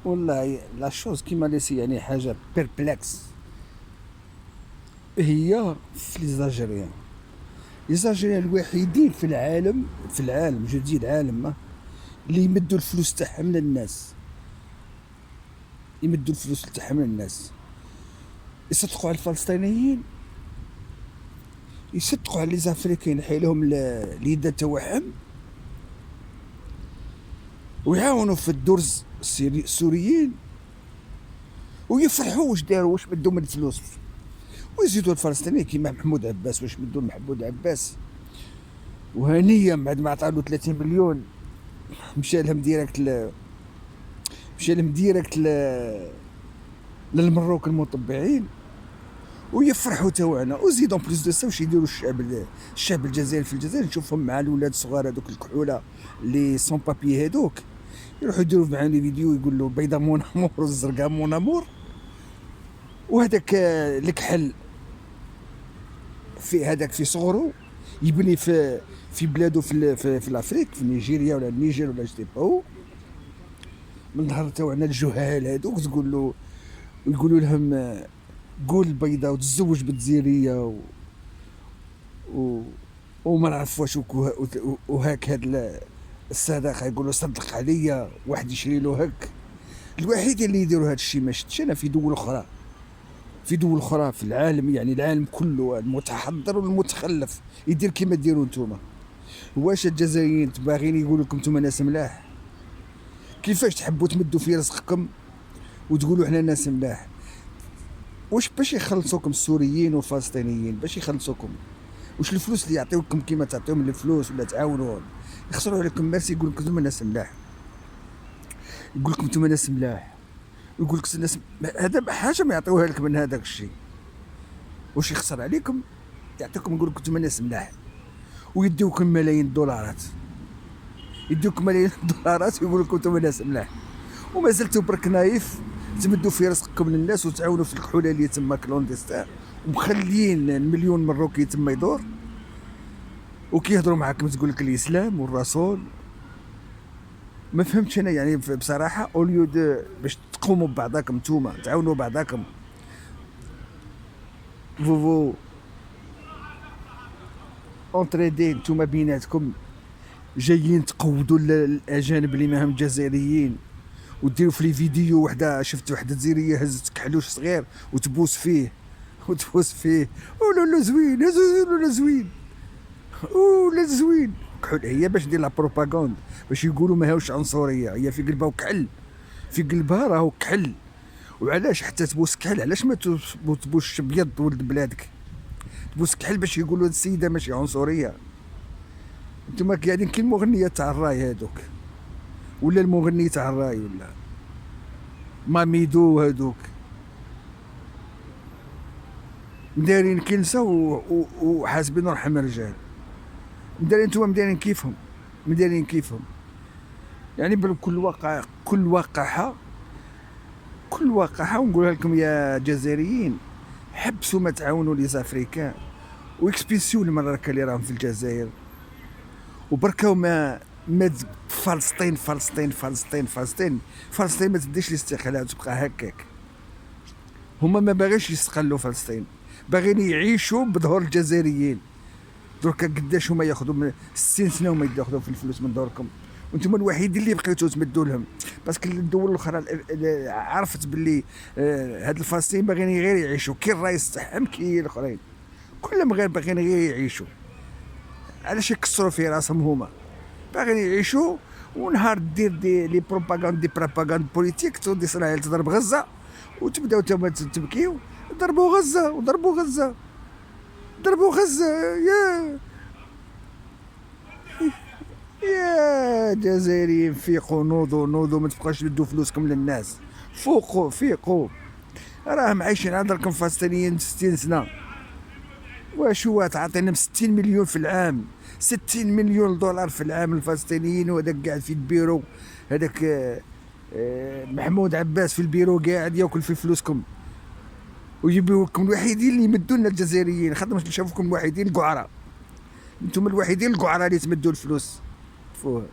والله لا شوز كيما ليسي يعني حاجه بيربلكس هي في ليزاجيريان الوحيدين في العالم جو دي العالم اللي يمدوا الفلوس تاعهم للناس، يمدوا الفلوس تاعهم للناس، يصدقوا على الفلسطينيين، يصدقوا على لي زافريكين يحيلهم اليد تاعهم، ويعاونوا في الدرز السوريين، ويفرحوا واش داروا واش مدوا من الفلوس، ويزيدوا الفلسطينيين كيما محمود عباس واش مدوا محمود عباس، وهنيا بعد ما عطاو 30 مليون مشى لهم ديريكت مشى لهم ديريكت للمروك المطبعين، ويفرحوا تاوعنا. وزيدون بليس دو سا واش يديروا الشعب الجزائري في الجزائر، نشوفهم مع الاولاد الصغار هذوك الكحوله اللي سون بابي هذوك، يروحوا يديروا معاه لي فيديو يقول له بيضه مون امور والزرقاء مون امور، وهذاك الكحل في هذاك في صغره يبني في بلاده في الافريك، في نيجيريا ولا النيجر ولا جدي باو، من ظهر تاعنا الجهال هذوك تقول له، ويقولوا لهم قول البيضه وتزوج بالجزيريه و... وما نعرف واش وهاك هاد الصداقه يقولوا صدق عليا واحد يشري له هك. الوحيد اللي يديروا هذا الشيء ما شفتش انا في دول اخرى، في دول اخرى في العالم، يعني العالم كله المتحضر والمتخلف يدير كيما ديروا نتوما. واش الجزائريين باغيين يقولوا لكم نتوما ناس ملاح؟ كيفاش تحبوا تمدوا في رزقكم وتقولوا احنا ناس ملاح؟ واش باش يخلصوكم السوريين والفلسطينيين، باش يخلصوكم واش الفلوس اللي يعطيوكم كيما تعطيهم الفلوس ولا تعاونوا يخسروا عليكم ميرسي، يقول لكم نتوما ناس ملاح، يقول لكم نتوما ناس ملاح، يقول لك الناس هذا حاجه ما يعطيوها لك من هذاك الشيء، واش يخسر عليكم؟ يعطيكم يقول لكم نتوما ناس ملاح، ويديوكم ملايين الدولارات، يديوكم ملايين الدولارات ويقول لكم نتوما ناس ملاح، وما زلتوا برك نايف تمدوا في رزقكم للناس وتعاونوا في الكحوله اللي تما كلونديستان، ومخليين المليون مروكي تما يدور، وكيهضروا معاكم تقول لك الاسلام والرسول. ما فهمتش انا يعني بصراحه، اوليو دو باش تقوموا ببعضاكم نتوما تعاونوا بعضاكم، فو اونتريدي نتوما بيناتكم، جايين تقودوا الاجانب اللي ماهم جزائريين، وديروا في لي فيديو وحده، شفت وحده جزائريه هزت كحلوش صغير وتبوس فيه وتبوس فيه، ولا زوين ولا زوين ولا زوين كحول. هي باش دير لا بروباغوند باش يقولوا ماهوش عنصريه، هي في قلبها وكحل، في قلبها راهو كحل. وعلاش حتى تبوس كحل؟ علاش ما تبوسش بيض ولد بلادك؟ تبوس كحل باش يقولوا السيده ماشي عنصريه. انتما قاعدين كي المغنيه تاع الراي هذوك، ولا المغني تاع الراي، ولا ماميدو هذوك مدارين كنسه وحاسبين روحهم رجال، مدارين نتوما مدارين كيفهم، مدارين كيفهم. يعني بكل وقع كل وقاحه ونقولها لكم يا جزائريين، حبسوا ما تعاونوا لي زافريكان، واكسبيسيو المراكه اللي راهم في الجزائر، وبركاو ما فلسطين ما تديش الاستقلال تبقى هكاك. هما ما باغيش يستقلوا فلسطين، باغيين يعيشوا بظهور الجزائريين. دركا قداش هما ياخذوا من 60 سنه هما ياخذوا في الفلوس من دوركم، وانتم الوحيدين اللي بقيتوا تمدوا لهم، باسكو الدول الاخرى عرفت باللي هاد الفلسطينيين باغيين غير يعيشوا كي الرئيس تاعهم كي الاخرين، كلهم غير باغيين غير يعيشوا. علاش يكسروا في راسهم هما؟ باغيين يعيشوا، ونهار دير لي بروباغاند بوليتيك تودي اسرائيل تضرب غزه، وتبداو تما تبكيو، ضربوا غزه وضربوا غزه، ضربوا غزه. يا جزائريين فيقوا، نوضوا ما تبقاوش تدوا فلوسكم للناس، فوقوا فيقوا، راهم عايشين عندكم فلسطينيين 60 سنه. واش هو تعطينا 60 مليون في العام، 60 مليون دولار في العام الفلسطينيين، وهذاك قاعد في البيرو، هذاك محمود عباس في البيرو قاعد ياكل في فلوسكم، ويجيبوا لكم الوحيدين اللي يمدوا لنا الجزائريين، خاطر مش نشوفكم الوحيدين القعره، انتم الوحيدين القعره اللي تمدوا الفلوس. فوه